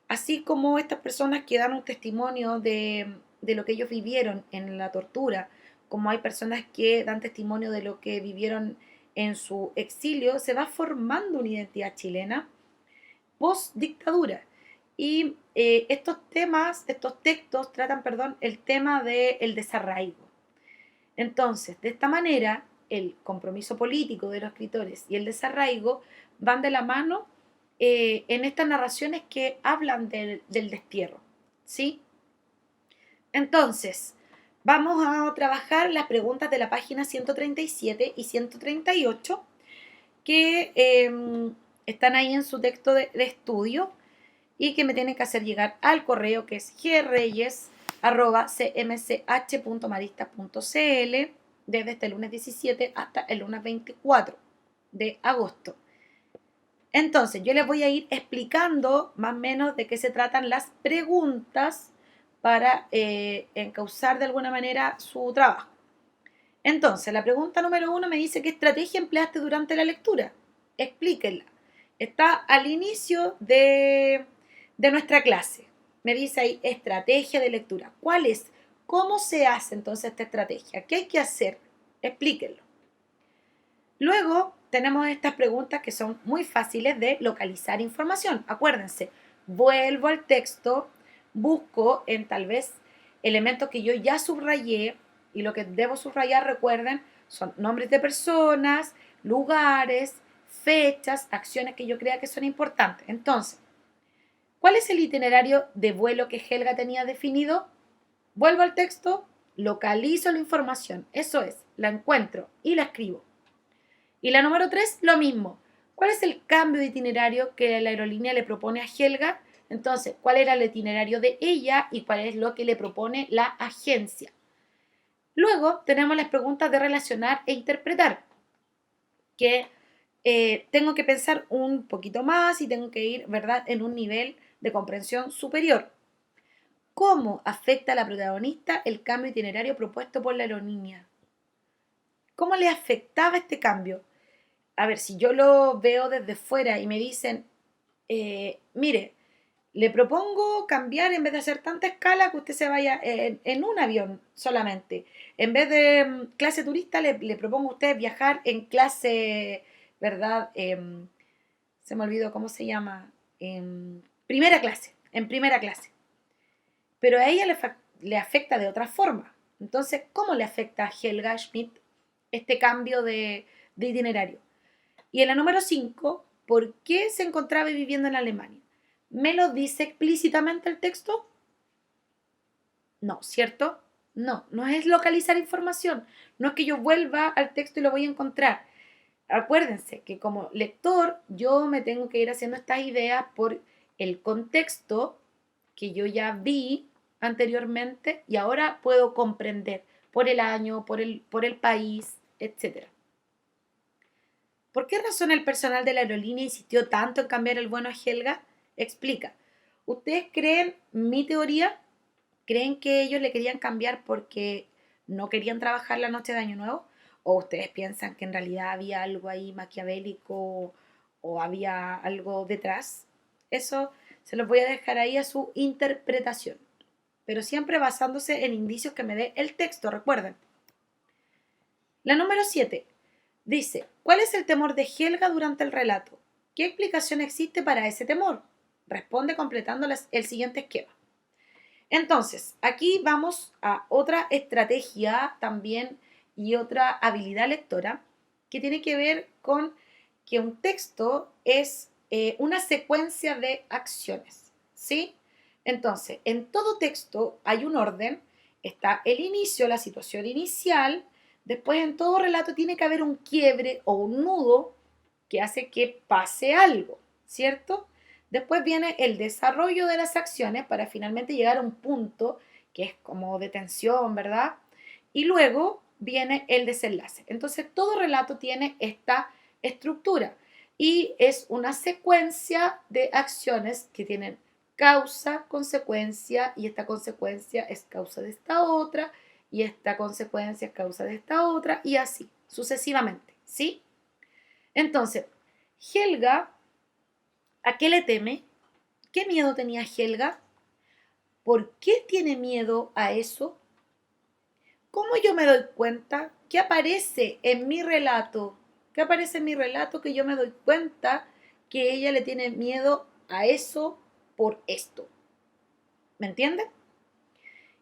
así como estas personas que dan un testimonio de lo que ellos vivieron en la tortura, como hay personas que dan testimonio de lo que vivieron en su exilio, se va formando una identidad chilena post-dictadura. Y estos textos tratan, el tema del desarraigo. Entonces, de esta manera, el compromiso político de los escritores y el desarraigo van de la mano en estas narraciones que hablan del destierro, ¿sí? Entonces, vamos a trabajar las preguntas de la página 137 y 138 que están ahí en su texto de estudio y que me tienen que hacer llegar al correo que es greyes@cmch.maristas.cl desde este lunes 17 hasta el lunes 24 de agosto. Entonces, yo les voy a ir explicando más o menos de qué se tratan las preguntas para encauzar de alguna manera su trabajo. Entonces, la pregunta número 1 me dice: ¿qué estrategia empleaste durante la lectura? Explíquenla. Está al inicio de nuestra clase. Me dice ahí estrategia de lectura. ¿Cuál es? ¿Cómo se hace entonces esta estrategia? ¿Qué hay que hacer? Explíquenlo. Luego tenemos estas preguntas que son muy fáciles de localizar información. Acuérdense, vuelvo al texto, busco en tal vez elementos que yo ya subrayé, y lo que debo subrayar, recuerden, son nombres de personas, lugares, fechas, acciones que yo crea que son importantes. Entonces, ¿cuál es el itinerario de vuelo que Helga tenía definido? Vuelvo al texto, localizo la información, eso es, la encuentro y la escribo. Y la número 3, lo mismo. ¿Cuál es el cambio de itinerario que la aerolínea le propone a Helga? Entonces, ¿cuál era el itinerario de ella y cuál es lo que le propone la agencia? Luego tenemos las preguntas de relacionar e interpretar, que tengo que pensar un poquito más y tengo que ir, ¿verdad?, en un nivel de comprensión superior. ¿Cómo afecta a la protagonista el cambio itinerario propuesto por la aerolínea? ¿Cómo le afectaba este cambio? A ver, si yo lo veo desde fuera y me dicen, mire, le propongo cambiar, en vez de hacer tanta escala, que usted se vaya en un avión solamente. En vez de clase turista, le propongo a usted viajar en clase, ¿verdad? Se me olvidó cómo se llama. Primera clase, en primera clase. Pero a ella le afecta de otra forma. Entonces, ¿cómo le afecta a Helga Schmidt este cambio de itinerario? Y en la número 5, ¿por qué se encontraba viviendo en Alemania? ¿Me lo dice explícitamente el texto? No, ¿cierto? No, no es localizar información. No es que yo vuelva al texto y lo voy a encontrar. Acuérdense que como lector yo me tengo que ir haciendo estas ideas por el contexto que yo ya vi anteriormente y ahora puedo comprender por el año, por el país, etc. ¿Por qué razón el personal de la aerolínea insistió tanto en cambiar el vuelo a Helga? Explica. ¿Ustedes creen mi teoría? ¿Creen que ellos le querían cambiar porque no querían trabajar la noche de Año Nuevo? ¿O ustedes piensan que en realidad había algo ahí maquiavélico o había algo detrás? Eso se los voy a dejar ahí a su interpretación, pero siempre basándose en indicios que me dé el texto, recuerden. La número 7 dice, ¿cuál es el temor de Helga durante el relato? ¿Qué explicación existe para ese temor? Responde completando el siguiente esquema. Entonces, aquí vamos a otra estrategia también y otra habilidad lectora que tiene que ver con que un texto es una secuencia de acciones, ¿sí? Entonces, en todo texto hay un orden, está el inicio, la situación inicial, después en todo relato tiene que haber un quiebre o un nudo que hace que pase algo, ¿cierto? Después viene el desarrollo de las acciones para finalmente llegar a un punto que es como de tensión, ¿verdad? Y luego viene el desenlace. Entonces, todo relato tiene esta estructura y es una secuencia de acciones que tienen causa, consecuencia, y esta consecuencia es causa de esta otra, y esta consecuencia es causa de esta otra, y así, sucesivamente, ¿sí? Entonces, Helga, ¿a qué le teme? ¿Qué miedo tenía Helga? ¿Por qué tiene miedo a eso? ¿Cómo yo me doy cuenta? ¿Qué aparece en mi relato? ¿Qué aparece en mi relato que yo me doy cuenta que ella le tiene miedo a eso por esto? ¿Me entienden?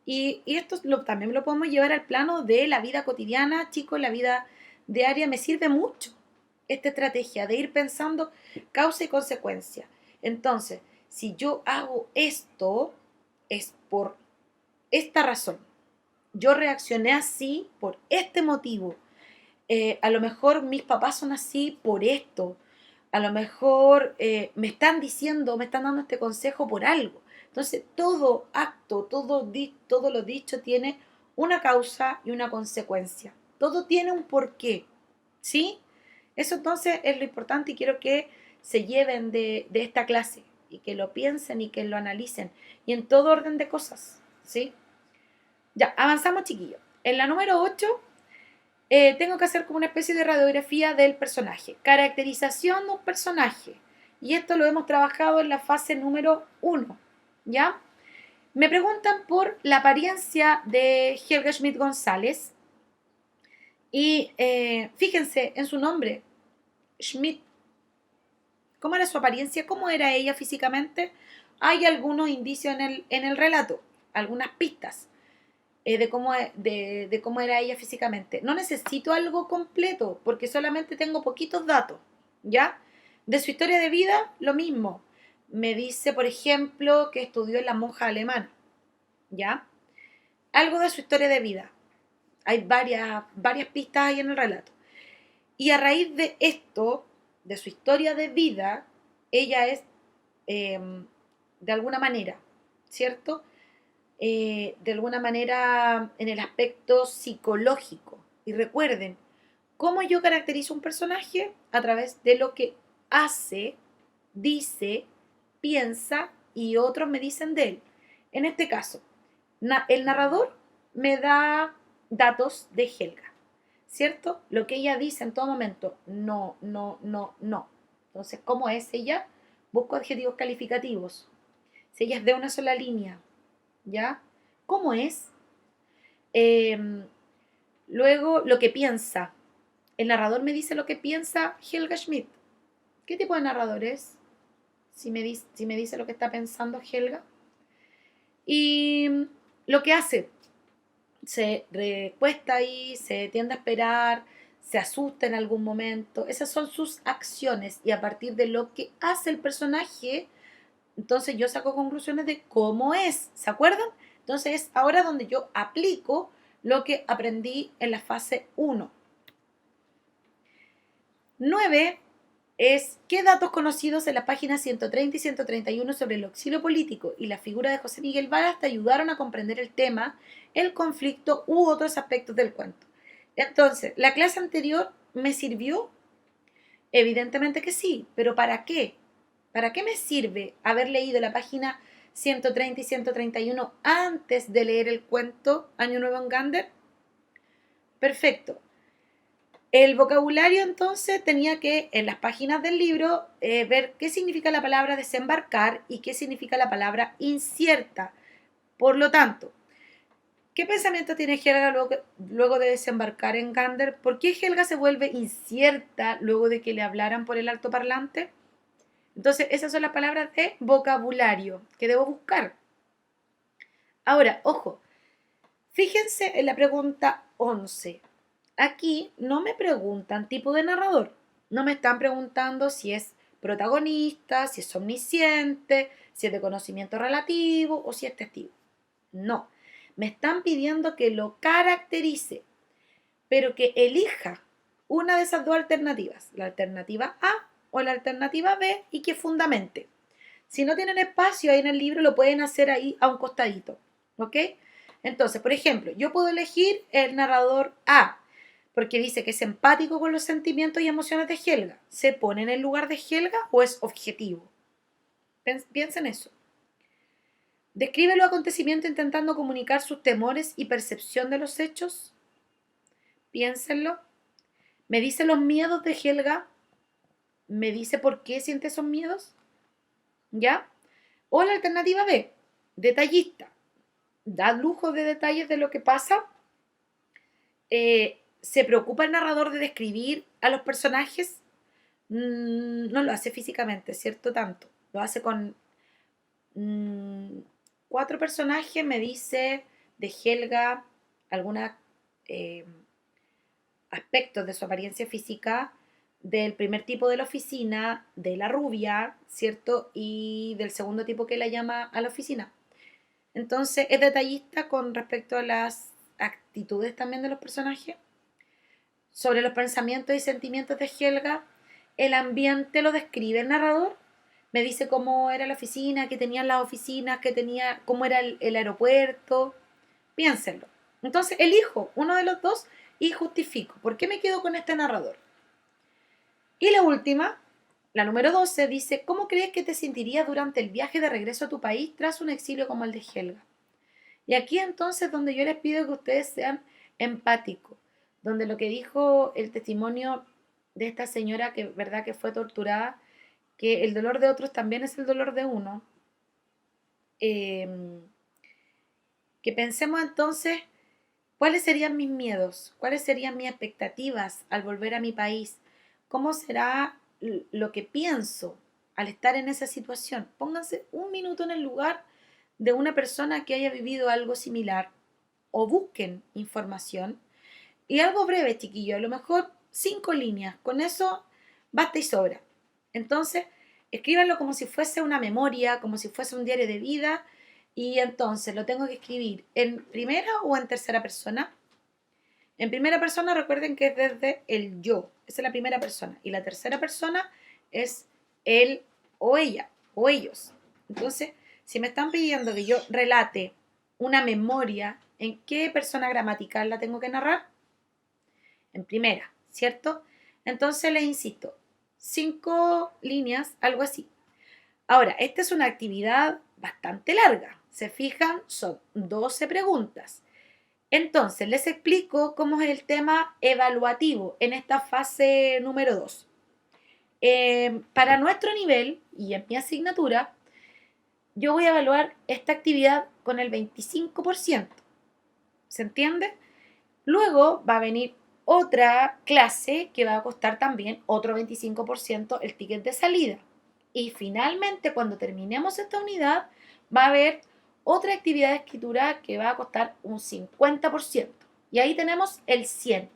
Y esto también lo podemos llevar al plano de la vida cotidiana, chicos, la vida diaria. Me sirve mucho esta estrategia de ir pensando causa y consecuencia. Entonces, si yo hago esto, es por esta razón. Yo reaccioné así por este motivo. A lo mejor mis papás son así por esto. A lo mejor me están diciendo, me están dando este consejo por algo. Entonces, todo acto, todo lo dicho tiene una causa y una consecuencia. Todo tiene un porqué, ¿sí? Eso entonces es lo importante y quiero que se lleven de esta clase y que lo piensen y que lo analicen y en todo orden de cosas, ¿sí? Ya, avanzamos, chiquillos. En la número 8 tengo que hacer como una especie de radiografía del personaje. Caracterización de un personaje. Y esto lo hemos trabajado en la fase número 1, ¿ya? Me preguntan por la apariencia de Helga Schmidt González. Y fíjense en su nombre. Schmidt. ¿Cómo era su apariencia? ¿Cómo era ella físicamente? Hay algunos indicios en el relato, algunas pistas de cómo era ella físicamente. No necesito algo completo, porque solamente tengo poquitos datos, ¿ya? De su historia de vida, lo mismo. Me dice, por ejemplo, que estudió en la monja alemana, ¿ya? Algo de su historia de vida. Hay varias pistas ahí en el relato. Y a raíz de esto, de su historia de vida, ella es, eh, de alguna manera, ¿cierto? De alguna manera en el aspecto psicológico. Y recuerden, ¿cómo yo caracterizo un personaje? A través de lo que hace, dice, piensa y otros me dicen de él. En este caso, el narrador me da datos de Helga, ¿cierto? Lo que ella dice en todo momento, no, no, no, no. Entonces, ¿cómo es ella? Busco adjetivos calificativos. Si ella es de una sola línea, ¿ya? ¿Cómo es? Eh, Luego, lo que piensa. El narrador me dice lo que piensa Helga Schmidt. ¿Qué tipo de narrador es? Si me dice lo que está pensando Helga. Y lo que hace. Se recuesta ahí, se tiende a esperar, se asusta en algún momento. Esas son sus acciones. Y a partir de lo que hace el personaje, entonces yo saco conclusiones de cómo es. ¿Se acuerdan? Entonces es ahora donde yo aplico lo que aprendí en la fase 1. 9 es qué datos conocidos en las páginas 130 y 131 sobre el exilio político y la figura de José Miguel Varas te ayudaron a comprender el tema, el conflicto u otros aspectos del cuento. Entonces, ¿la clase anterior me sirvió? Evidentemente que sí, pero ¿para qué? ¿Para qué me sirve haber leído la página 130 y 131 antes de leer el cuento Año Nuevo en Gander? Perfecto. El vocabulario entonces tenía que, en las páginas del libro, ver qué significa la palabra desembarcar y qué significa la palabra incierta. Por lo tanto, ¿qué pensamiento tiene Helga luego de desembarcar en Gander? ¿Por qué Helga se vuelve incierta luego de que le hablaran por el altoparlante? Entonces, esas son las palabras de vocabulario que debo buscar. Ahora, ojo, fíjense en la pregunta 11. Aquí no me preguntan tipo de narrador. No me están preguntando si es protagonista, si es omnisciente, si es de conocimiento relativo o si es testigo. No. Me están pidiendo que lo caracterice, pero que elija una de esas dos alternativas, la alternativa A o la alternativa B, y que fundamente. Si no tienen espacio ahí en el libro, lo pueden hacer ahí a un costadito, ¿ok? Entonces, por ejemplo, yo puedo elegir el narrador A, porque dice que es empático con los sentimientos y emociones de Helga. ¿Se pone en el lugar de Helga o es objetivo? Piensen eso. Describe los acontecimientos intentando comunicar sus temores y percepción de los hechos. Piénsenlo. Me dice los miedos de Helga. Me dice por qué siente esos miedos. ¿Ya? O la alternativa B, detallista. Da lujo de detalles de lo que pasa. ¿Se preocupa el narrador de describir a los personajes? No lo hace físicamente, ¿cierto? Tanto. Lo hace con 4 personajes. Me dice de Helga algunos aspectos de su apariencia física, del primer tipo de la oficina, de la rubia, ¿cierto? Y del segundo tipo que la llama a la oficina. Entonces, es detallista con respecto a las actitudes también de los personajes. Sobre los pensamientos y sentimientos de Helga, el ambiente lo describe el narrador. Me dice cómo era la oficina, qué tenían las oficinas, qué tenía, cómo era el aeropuerto. Piénsenlo. Entonces, elijo uno de los dos y justifico. ¿Por qué me quedo con este narrador? Y la última, la número 12, dice, ¿cómo crees que te sentirías durante el viaje de regreso a tu país tras un exilio como el de Helga? Y aquí entonces donde yo les pido que ustedes sean empáticos, donde lo que dijo el testimonio de esta señora que verdad que fue torturada, que el dolor de otros también es el dolor de uno, que pensemos entonces cuáles serían mis miedos, cuáles serían mis expectativas al volver a mi país, cómo será lo que pienso al estar en esa situación. Pónganse un minuto en el lugar de una persona que haya vivido algo similar o busquen información. Y algo breve, chiquillo, a lo mejor 5 líneas, con eso basta y sobra. Entonces, escríbanlo como si fuese una memoria, como si fuese un diario de vida, y entonces lo tengo que escribir en primera o en tercera persona. En primera persona recuerden que es desde el yo, esa es la primera persona, y la tercera persona es él o ella o ellos. Entonces, si me están pidiendo que yo relate una memoria, ¿en qué persona gramatical la tengo que narrar? En primera, ¿cierto? Entonces les insisto, 5 líneas, algo así. Ahora, esta es una actividad bastante larga. Se fijan, son 12 preguntas. Entonces, les explico cómo es el tema evaluativo en esta fase número 2. Para nuestro nivel y en mi asignatura, yo voy a evaluar esta actividad con el 25%. ¿Se entiende? Luego va a venir otra clase que va a costar también otro 25% el ticket de salida. Y finalmente, cuando terminemos esta unidad, va a haber otra actividad de escritura que va a costar un 50%. Y ahí tenemos el 100.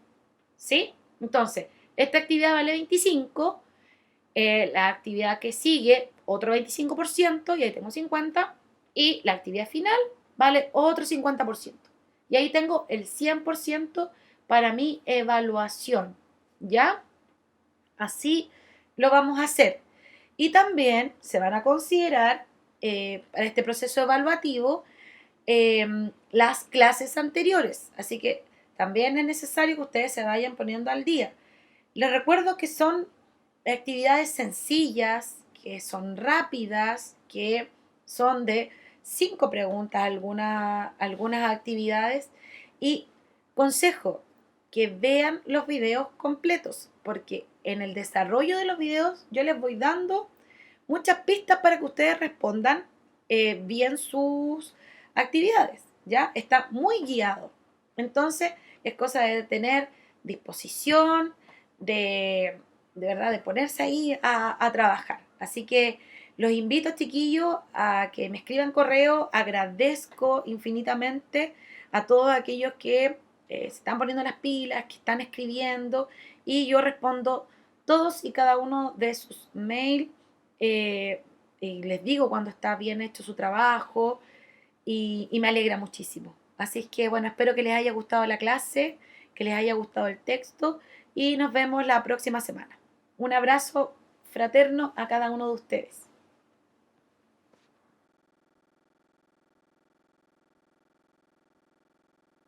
¿Sí? Entonces, esta actividad vale 25, la actividad que sigue otro 25% y ahí tengo 50, y la actividad final vale otro 50%. Y ahí tengo el 100% para mi evaluación, ¿ya? Así lo vamos a hacer. Y también se van a considerar para este proceso evaluativo las clases anteriores. Así que también es necesario que ustedes se vayan poniendo al día. Les recuerdo que son actividades sencillas, que son rápidas, que son de 5 preguntas algunas actividades. Y consejo, que vean los videos completos, porque en el desarrollo de los videos yo les voy dando muchas pistas para que ustedes respondan bien sus actividades, ¿ya? Está muy guiado. Entonces, es cosa de tener disposición, de verdad, de ponerse ahí a trabajar. Así que los invito, chiquillos, a que me escriban correo. Agradezco infinitamente a todos aquellos que se están poniendo las pilas, que están escribiendo, y yo respondo todos y cada uno de sus mails, y les digo cuando está bien hecho su trabajo, y me alegra muchísimo. Así es que, bueno, espero que les haya gustado la clase, que les haya gustado el texto, y nos vemos la próxima semana. Un abrazo fraterno a cada uno de ustedes.